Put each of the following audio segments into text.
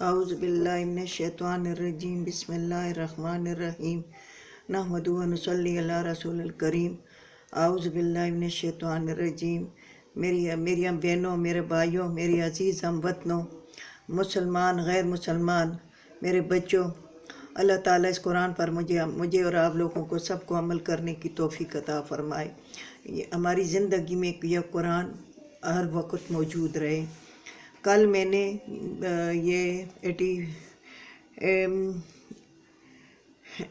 اعوذ باللہ من الشیطان الرجیم بسم اللہ الرحمن الرحیم نحمدہ و نصلی علی رسول الکریم۔ اعوذ باللہ من الشیطان الرجیم۔ میری بہنوں، میرے بھائیوں، میری عزیز ہم وطنوں، مسلمان غیر مسلمان، میرے بچوں، اللہ تعالیٰ اس قرآن پر مجھے اور آپ لوگوں کو سب کو عمل کرنے کی توفیق عطا فرمائے۔ ہماری زندگی میں یہ قرآن ہر وقت موجود رہے۔ کل میں نے یہ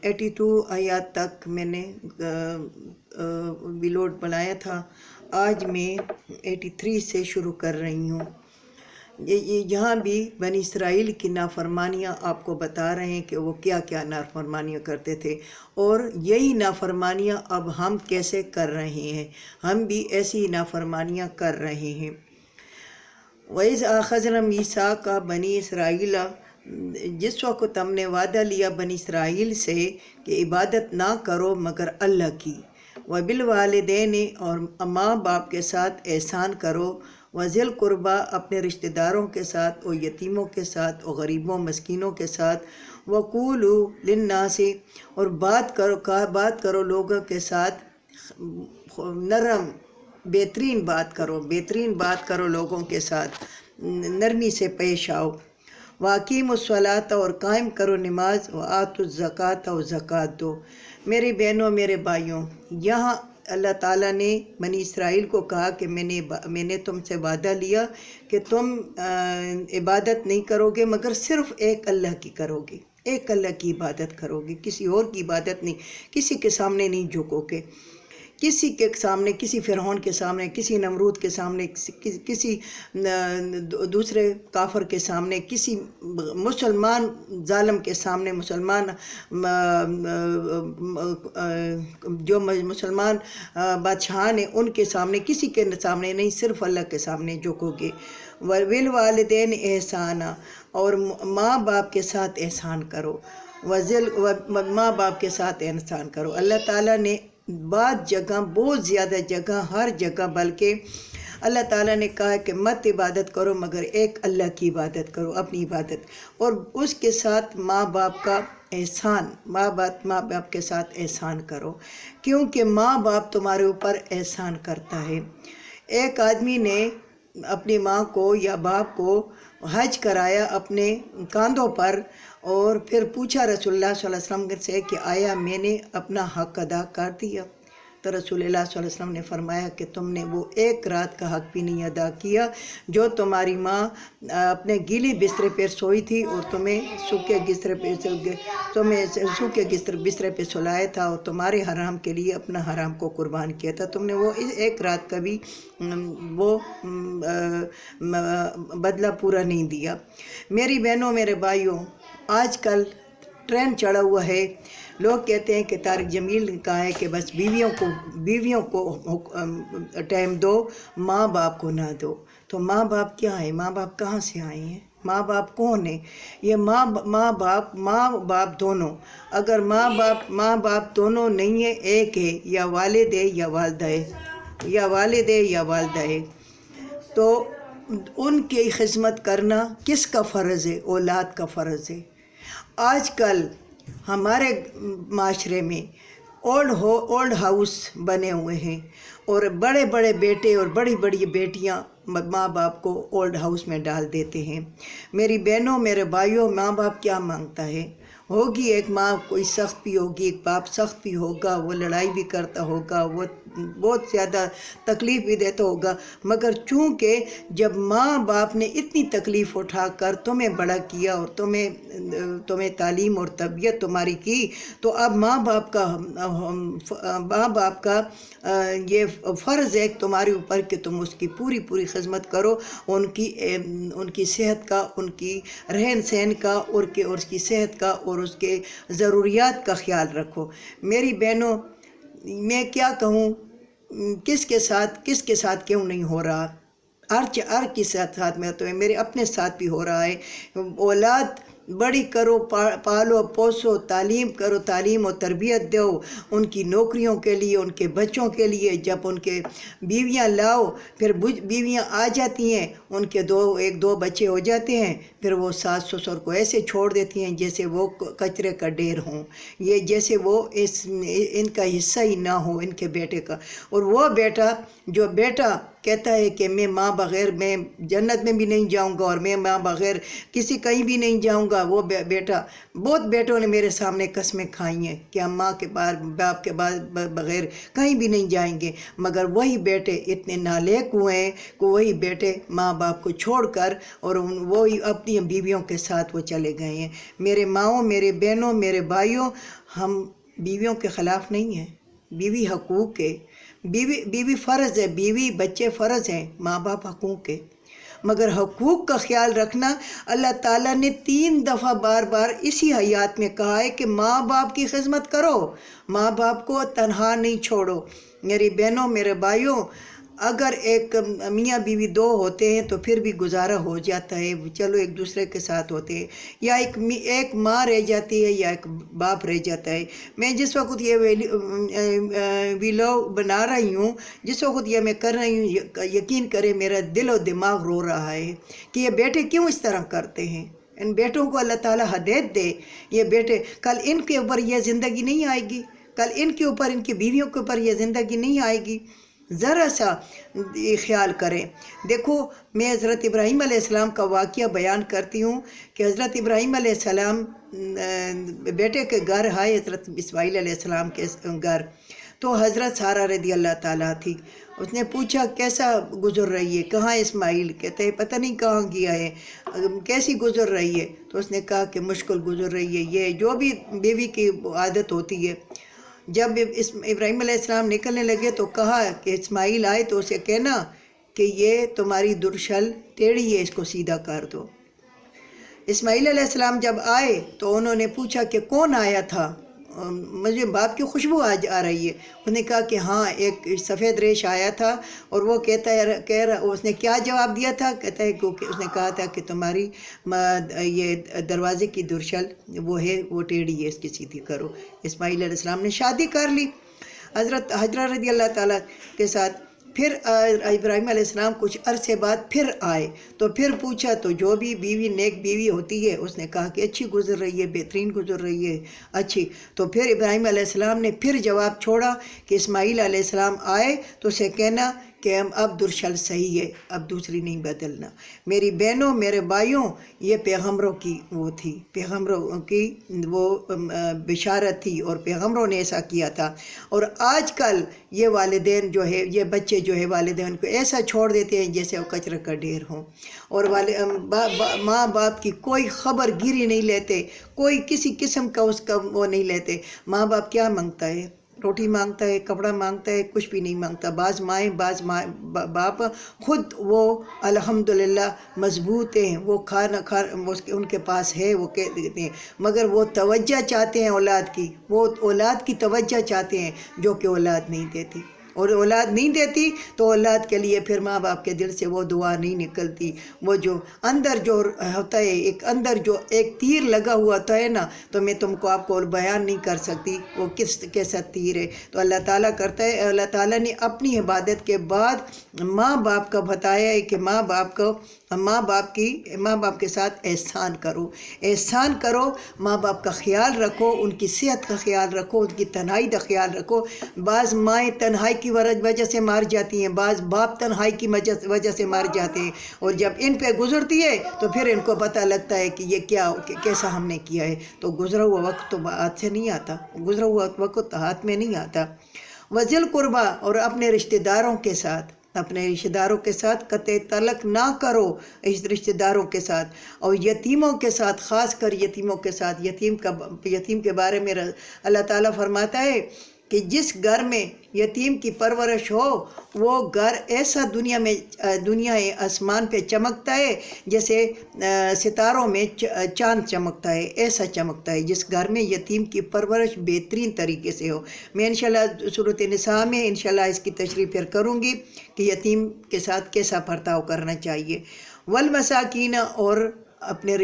82 آیات تک میں نے ویلوڈ بنایا تھا۔ آج میں 83 سے شروع کر رہی ہوں۔ یہاں بھی بنی اسرائیل کی نافرمانیاں آپ کو بتا رہے ہیں کہ وہ کیا کیا نافرمانیاں کرتے تھے، اور یہی نافرمانیاں اب ہم کیسے کر رہے ہیں۔ ہم بھی ایسی نافرمانیاں کر رہے ہیں۔ وَإِذْ أَخَذْنَا مِيثَاقَ بَنِي إِسْرَائِيلَ، جس وقت ہم نے وعدہ لیا بنی اسرائیل سے کہ عبادت نہ کرو مگر اللہ کی، وَبِالْوَالِدَيْنِ، اور ماں باپ کے ساتھ احسان کرو، وَذِي الْقُرْبَى، اپنے رشتہ داروں کے ساتھ اور یتیموں کے ساتھ اور غریبوں مسکینوں کے ساتھ، وَقُولُوا لِلنَّاسِ، اور بات کرو لوگوں کے ساتھ نرم، بہترین بات کرو لوگوں کے ساتھ، نرمی سے پیش آؤ۔ وَأَقِیمُوا الصَّلَاةَ، اور قائم کرو نماز، وَآتُوا الزَّکَاةَ، اور زکوٰۃ دو۔ میرے بہنوں، میرے بھائیوں، یہاں اللہ تعالیٰ نے بنی اسرائیل کو کہا کہ میں نے تم سے وعدہ لیا کہ تم عبادت نہیں کرو گے مگر صرف ایک اللہ کی کرو گے، ایک اللہ کی عبادت کرو گے، کسی اور کی عبادت نہیں، کسی کے سامنے نہیں جھکو گے، کسی کے سامنے، کسی فرعون کے سامنے، کسی نمرود کے سامنے، کسی دوسرے کافر کے سامنے، کسی مسلمان ظالم کے سامنے، جو مسلمان بادشاہان ہیں ان کے سامنے، کسی کے سامنے نہیں، صرف اللہ کے سامنے جھکو گے۔ وَبِالْوَالِدَيْنِ إِحْسَانًا، اور ماں باپ کے ساتھ احسان کرو، ماں باپ کے ساتھ احسان کرو۔ اللہ تعالیٰ نے بعض جگہ، بہت زیادہ جگہ، ہر جگہ بلکہ اللہ تعالیٰ نے کہا کہ مت عبادت کرو مگر ایک اللہ کی عبادت کرو، اپنی عبادت، اور اس کے ساتھ ماں باپ کا احسان، ماں باپ کے ساتھ احسان کرو، کیونکہ ماں باپ تمہارے اوپر احسان کرتا ہے۔ ایک آدمی نے اپنی ماں کو یا باپ کو حج کرایا اپنے کاندھوں پر، اور پھر پوچھا رسول اللہ صلی اللہ علیہ وسلم سے کہ آیا میں نے اپنا حق ادا کر دیا؟ تو رسول اللہ صلی اللہ علیہ وسلم نے فرمایا کہ تم نے وہ ایک رات کا حق بھی نہیں ادا کیا جو تمہاری ماں اپنے گیلے بسترے پر سوئی تھی اور تمہیں سوکھے بسترے پہ سلایا تھا، اور تمہارے حرام کے لیے اپنا حرام کو قربان کیا تھا، تم نے وہ ایک رات کا بھی وہ بدلہ پورا نہیں دیا۔ میری بہنوں، میرے بھائیوں، آج کل ٹرینڈ چڑھا ہوا ہے، لوگ کہتے ہیں کہ طارق جمیل نے کہا ہے کہ بس بیویوں کو ٹائم دو، ماں باپ کو نہ دو۔ تو ماں باپ کیا ہے؟ ماں باپ کہاں سے آئے ہیں؟ ماں باپ کون ہے؟ یہ ماں باپ دونوں، اگر ماں باپ دونوں نہیں ہے، ایک ہے، یا والد ہے یا والدہ ہے، تو ان کی خدمت کرنا کس کا فرض ہے؟ اولاد کا فرض ہے۔ آج کل ہمارے معاشرے میں اولڈ ہاؤس بنے ہوئے ہیں، اور بڑے بڑے بیٹے اور بڑی بڑی بیٹیاں ماں باپ کو اولڈ ہاؤس میں ڈال دیتے ہیں۔ میری بہنوں، میرے بھائیوں، ماں باپ کیا مانگتا ہے؟ ہوگی ایک ماں کوئی سخت بھی ہوگی، ایک باپ سخت بھی ہوگا، وہ لڑائی بھی کرتا ہوگا، وہ بہت زیادہ تکلیف بھی دیتا ہوگا، مگر چونکہ جب ماں باپ نے اتنی تکلیف اٹھا کر تمہیں بڑا کیا اور تمہیں تعلیم اور تربیت تمہاری کی، تو اب ماں باپ کا یہ فرض ہے تمہارے اوپر کہ تم اس کی پوری خدمت کرو، ان کی صحت کا، ان کی رہن سہن کا، اور اس کی صحت کا اور اس کے ضروریات کا خیال رکھو۔ میری بہنوں، میں کیا کہوں، کس کے ساتھ کیوں نہیں ہو رہا؟ ہر کے ساتھ میں تو میرے اپنے ساتھ بھی ہو رہا ہے۔ اولاد بڑی کرو، پالو پوسو، تعلیم کرو، تعلیم و تربیت دو ان کی نوکریوں کے لیے، ان کے بچوں کے لیے. جب ان کے بیویاں لاؤ، پھر بیویاں آ جاتی ہیں، ان کے ایک دو بچے ہو جاتے ہیں، پھر وہ ساس سسر کو ایسے چھوڑ دیتی ہیں جیسے وہ کچرے کا ڈھیر ہوں، یہ جیسے وہ ان کا حصہ ہی نہ ہو ان کے بیٹے کا. اور وہ بیٹا کہتا ہے کہ میں ماں بغیر میں جنت میں بھی نہیں جاؤں گا، اور میں ماں بغیر کہیں بھی نہیں جاؤں گا. وہ بیٹا، بہت بیٹوں نے میرے سامنے قسمیں کھائی ہیں کہ ہم ماں کے باپ کے بغیر کہیں بھی نہیں جائیں گے، مگر وہی بیٹے اتنے نالائق ہوئے ہیں کہ وہی بیٹے ماں باپ کو چھوڑ کر اور وہی اپنی بیویوں کے ساتھ وہ چلے گئے ہیں. میرے ماؤں، میرے بہنوں، میرے بھائیوں، ہم بیویوں کے خلاف نہیں ہیں. بیوی حقوق ہے، بیوی فرض ہے، بیوی بچے فرض ہیں، ماں باپ حقوق ہے. مگر حقوق کا خیال رکھنا اللہ تعالیٰ نے 3 دفعہ بار اسی آیات میں کہا ہے کہ ماں باپ کی خدمت کرو، ماں باپ کو تنہا نہیں چھوڑو. میری بہنوں، میرے بھائیوں، اگر ایک میاں بیوی 2 ہوتے ہیں تو پھر بھی گزارا ہو جاتا ہے، چلو ایک دوسرے کے ساتھ ہوتے ہیں، یا ایک ماں رہ جاتی ہے یا ایک باپ رہ جاتا ہے. میں جس وقت یہ ویلوگ بنا رہی ہوں، جس وقت یہ میں کر رہی ہوں، یقین کرے میرا دل و دماغ رو رہا ہے کہ یہ بیٹے کیوں اس طرح کرتے ہیں. ان بیٹوں کو اللہ تعالیٰ ہدایت دے. یہ بیٹے کل ان کے اوپر یہ زندگی نہیں آئے گی، کل ان کے اوپر، ان کی بیویوں کے اوپر یہ زندگی نہیں آئے گی. ذرا سا خیال کریں. دیکھو، میں حضرت ابراہیم علیہ السلام کا واقعہ بیان کرتی ہوں کہ حضرت ابراہیم علیہ السلام بیٹے کے گھر آئے، حضرت اسماعیل علیہ السلام کے گھر. تو حضرت سارہ رضی اللہ تعالیٰ تھی. اس نے پوچھا کیسا گزر رہی ہے، کہاں اسماعیل؟ کہتے ہیں پتہ نہیں کہاں گیا ہے، کیسی گزر رہی ہے؟ تو اس نے کہا کہ مشکل گزر رہی ہے. یہ جو بھی بیوی کی عادت ہوتی ہے. جب ابراہیم علیہ السلام نکلنے لگے تو کہا کہ اسماعیل آئے تو اسے کہنا کہ یہ تمہاری درشل ٹیڑھی ہے، اس کو سیدھا کر دو. اسماعیل علیہ السلام جب آئے تو انہوں نے پوچھا کہ کون آیا تھا، مجھے باپ کی خوشبو آ رہی ہے. انہوں نے کہا کہ ہاں، ایک سفید ریش آیا تھا، اور وہ اس نے کیا جواب دیا تھا؟ کہتا ہے کہ اس نے کہا تھا کہ تمہاری یہ دروازے کی درشل وہ ہے، وہ ٹیڑھی ہے، اس کی سیدھی کرو. اسماعیل علیہ السلام نے شادی کر لی حضرت حجرہ رضی اللہ تعالیٰ کے ساتھ. پھر ابراہیم علیہ السلام کچھ عرصے بعد پھر آئے تو پھر پوچھا، تو جو بھی بیوی نیک بیوی ہوتی ہے اس نے کہا کہ اچھی گزر رہی ہے، بہترین گزر رہی ہے، اچھی. تو پھر ابراہیم علیہ السلام نے پھر جواب چھوڑا کہ اسماعیل علیہ السلام آئے تو اسے کہنا کہ اب درشل صحیح ہے، اب دوسری نہیں بدلنا. میری بہنوں، میرے بھائیوں، یہ پیغمبروں کی وہ تھی، پیغمبروں کی وہ بشارت تھی، اور پیغمبروں نے ایسا کیا تھا. اور آج کل یہ والدین جو ہے، یہ بچے جو ہے والدین کو ایسا چھوڑ دیتے ہیں جیسے وہ کچرے کا ڈھیر ہوں، اور ماں باپ کی کوئی خبر گیری نہیں لیتے، کوئی کسی قسم کا اس کا وہ نہیں لیتے. ماں باپ کیا مانگتا ہے؟ روٹی مانگتا ہے، کپڑا مانگتا ہے، کچھ بھی نہیں مانگتا. بعض باپ خود وہ الحمدللہ مضبوط ہیں، وہ ان کے پاس ہے، وہ کہہ دیتے ہیں، مگر وہ توجہ چاہتے ہیں اولاد کی، وہ اولاد کی توجہ چاہتے ہیں جو کہ اولاد نہیں دیتی. اور اولاد نہیں دیتی تو اولاد کے لیے پھر ماں باپ کے دل سے وہ دعا نہیں نکلتی. وہ جو اندر جو ہوتا ہے، اندر جو ایک تیر لگا ہوا ہوتا ہے نا، تو میں تم کو آپ کو بیان نہیں کر سکتی وہ کیسا تیر ہے. تو اللہ تعالیٰ کرتا ہے، اللہ تعالیٰ نے اپنی عبادت کے بعد ماں باپ کا بتایا ہے کہ ماں باپ کے ساتھ احسان کرو، ماں باپ کا خیال رکھو، ان کی صحت کا خیال رکھو، ان کی تنہائی کا خیال رکھو. بعض مائیں تنہائی کی وجہ سے مار جاتی ہیں، بعض باپ تنہائی کی وجہ سے مار جاتے ہیں، اور جب ان پہ گزرتی ہے تو پھر ان کو پتہ لگتا ہے کہ یہ کیسا ہم نے کیا ہے. تو گزرا ہوا وقت تو ہاتھ سے نہیں آتا، گزرا ہوا وقت ہاتھ میں نہیں آتا. وذل قربا، اور اپنے رشتہ داروں کے ساتھ قطع تعلق نہ کرو، اس رشتہ داروں کے ساتھ، اور یتیموں کے ساتھ، خاص کر یتیموں کے ساتھ. یتیم کے بارے میں اللہ تعالیٰ فرماتا ہے کہ جس گھر میں یتیم کی پرورش ہو وہ گھر ایسا دنیا آسمان پہ چمکتا ہے جیسے ستاروں میں چاند چمکتا ہے، ایسا چمکتا ہے جس گھر میں یتیم کی پرورش بہترین طریقے سے ہو. میں انشاءاللہ سورۃ النساء میں انشاءاللہ اس کی تشریح پھر کروں گی کہ یتیم کے ساتھ کیسا برتاؤ کرنا چاہیے. والمساکین، اور اپنے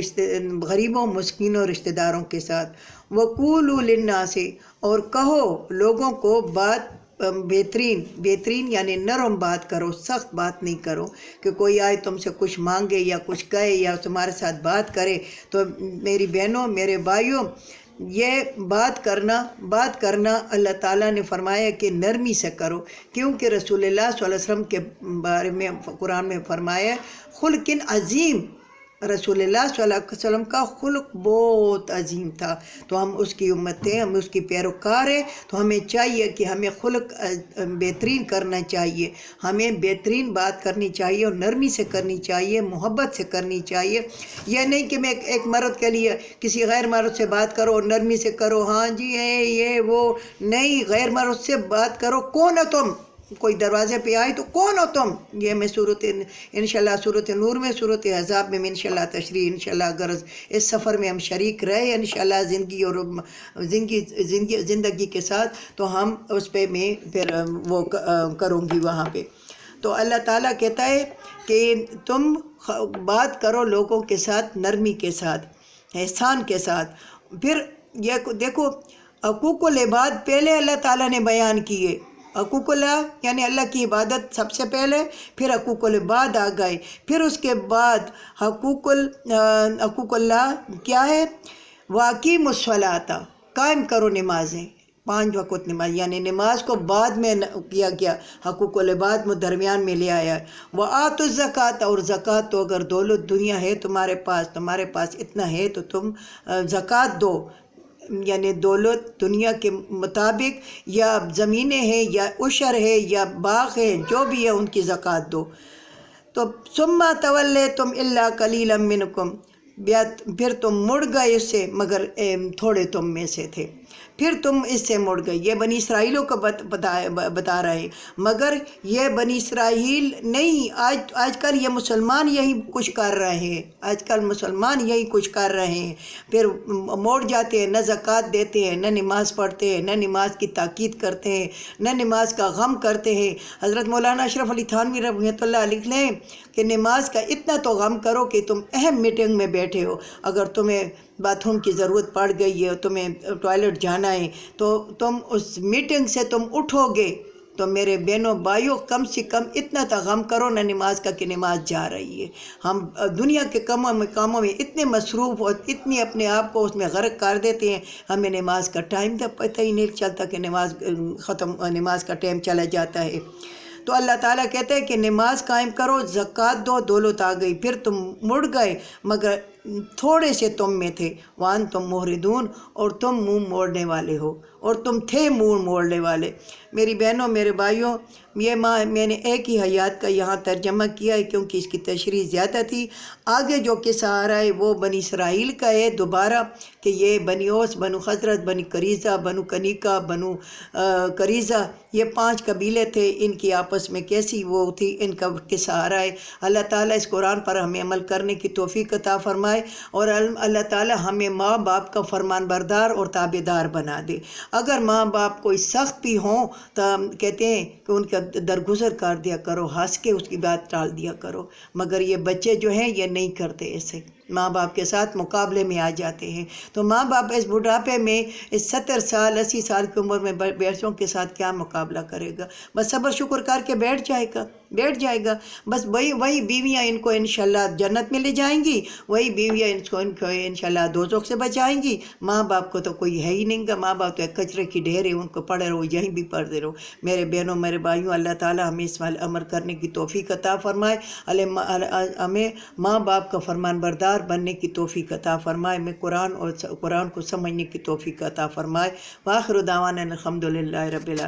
غریبوں مسکینوں رشتہ داروں کے ساتھ۔ وَقُولُوا لِلنَّاسِ، اور کہو لوگوں کو بات بہترین یعنی نرم بات کرو، سخت بات نہیں کرو کہ کوئی آئے تم سے کچھ مانگے یا کچھ کہے یا تمہارے ساتھ بات کرے۔ تو میری بہنوں میرے بھائیوں، یہ بات کرنا اللہ تعالیٰ نے فرمایا کہ نرمی سے کرو، کیونکہ رسول اللہ صلی اللہ علیہ وسلم کے بارے میں قرآن میں فرمایا خلق عظیم، رسول اللہ صلی اللہ علیہ وسلم کا خلق بہت عظیم تھا۔ تو ہم اس کی امت ہیں، ہم اس کی پیروکار ہیں، تو ہمیں چاہیے کہ ہمیں خلق بہترین کرنا چاہیے، ہمیں بہترین بات کرنی چاہیے اور نرمی سے کرنی چاہیے، محبت سے کرنی چاہیے۔ یہ نہیں کہ میں ایک مرد کے لیے کسی غیر مرد سے بات کرو اور نرمی سے کرو، ہاں جی یہ وہ نہیں، غیر مرد سے بات کرو۔ کون ہو تم؟ کوئی دروازے پہ آئے تو کون ہو تم؟ یہ میں انشاءاللہ صورت نور میں، صورت احزاب میں انشاءاللہ تشریح انشاءاللہ اگر اس سفر میں ہم شریک رہے انشاءاللہ زندگی کے ساتھ، تو ہم اس پہ میں پھر وہ کروں گی وہاں پہ۔ تو اللہ تعالیٰ کہتا ہے کہ تم بات کرو لوگوں کے ساتھ نرمی کے ساتھ، احسان کے ساتھ۔ پھر یہ دیکھو حقوق العباد پہلے اللہ تعالیٰ نے بیان کیے، حقوق اللہ یعنی اللہ کی عبادت سب سے پہلے، پھر حقوق العباد آ گئے، پھر اس کے بعد حقوق اللہ کیا ہے؟ وَأَقِیمُوا الصَّلَاةَ، قائم کرو نمازیں، 5 وقت نماز، یعنی نماز کو بعد میں کیا گیا، حقوق العباد میں درمیان میں لے آیا ہے۔ وَآتُوا الزَّکَاةَ، اور زکوٰۃ، تو اگر دولت دنیا ہے تمہارے پاس اتنا ہے تو تم زکوٰۃ دو، یعنی دولت دنیا کے مطابق، یا زمینیں ہیں یا عشر ہے یا باغ ہے، جو بھی ہے ان کی زکوٰۃ دو۔ تو ثُمَّ تَوَلَّیْتُمْ إِلَّا قَلِیلًا مِّنْکُمْ، پھر تم مڑ گئے اس سے مگر تھوڑے تم میں سے تھے، پھر تم اس سے مڑ گئے۔ یہ بنی اسرائیلوں کو بتا رہے ہیں، مگر یہ بنی اسرائیل نہیں، آج کل یہ مسلمان یہی کچھ کر رہے ہیں، آج کل مسلمان یہی کچھ کر رہے ہیں، پھر موڑ جاتے ہیں، نہ زکوٰۃ دیتے ہیں، نہ نماز پڑھتے ہیں، نہ نماز کی تاکید کرتے ہیں، نہ نماز کا غم کرتے ہیں۔ حضرت مولانا اشرف علی تھانوی رحمۃ اللہ علیہ لکھ لیں کہ نماز کا اتنا تو غم کرو کہ تم اہم میٹنگ میں بیٹھے ہو، اگر تمہیں باتھ روم کی ضرورت پڑ گئی ہے، تمہیں ٹوائلٹ جانا ہے، تو تم اس میٹنگ سے تم اٹھو گے، تو میرے بہنوں بھائیوں کم سے کم اتنا تو غم کرو نہ نماز کا کہ نماز جا رہی ہے۔ ہم دنیا کے کاموں میں اتنے مصروف اور اتنی اپنے آپ کو اس میں غرق کر دیتے ہیں، ہمیں نماز کا ٹائم تو پتہ ہی نہیں چلتا کہ نماز کا ٹائم چلا جاتا ہے۔ تو اللہ تعالیٰ کہتے ہیں کہ نماز قائم کرو، زکوٰۃ دو، دولت آ گئی، پھر تم مڑ گئے مگر تھوڑے سے تم میں تھے، وَأَنْتُمْ مُعْرِضُونَ، اور تم منہ موڑنے والے ہو، اور تم تھے منہ موڑنے والے۔ میری بہنوں میرے بھائیوں، یہ میں نے ایک ہی حیات کا یہاں ترجمہ کیا ہے کیونکہ اس کی تشریح زیادہ تھی۔ آگے جو قصہ آ رہا ہے وہ بنی اسرائیل کا ہے دوبارہ، کہ یہ بنی اوس، بنو خزرج، بنی قریظہ، بنو کنیکہ، بنو قریظہ، یہ 5 قبیلے تھے، ان کی آپس میں کیسی وہ تھی، ان کا قصہ آ رہا ہے۔ اللہ تعالیٰ اس قرآن پر ہمیں عمل کرنے کی توفیق عطا فرمائے، اور اللہ تعالیٰ ہمیں ماں باپ کا فرمان بردار اور تابع دار بنا دے۔ اگر ماں باپ کوئی سخت بھی ہوں تو کہتے ہیں کہ ان کا درگزر کر دیا کرو، ہنس کے اس کی بات ٹال دیا کرو، مگر یہ بچے جو ہیں یہ نہیں کرتے، ایسے ماں باپ کے ساتھ مقابلے میں آ جاتے ہیں۔ تو ماں باپ اس بڑھاپے میں، اس 70 سال 80 سال کی عمر میں بیٹوں کے ساتھ کیا مقابلہ کرے گا؟ بس صبر شکر کر کے بیٹھ جائے گا۔ بس وہی بیویاں ان کو انشاءاللہ جنت میں لے جائیں گی، وہی بیویاں ان کو انشاءاللہ دوزخ سے بچائیں گی۔ ماں باپ کو تو کوئی ہے ہی نہیں گا، ماں باپ تو ایک کچرے کی ڈھیر ہے، ان کو پڑھے رہو، یہیں بھی پڑھتے رہو۔ میرے بہنوں میرے بھائیوں، اللہ تعالیٰ ہمیں اس پر عمل کرنے کی توفیق عطا فرمائے، ہمیں ماں باپ کا فرمان بردار بننے کی توفیق عطا فرمائے، میں قرآن کو سمجھنے کی توفیق عطا فرمائے۔ وآخر دعوانا الحمدللہ رب العالمین۔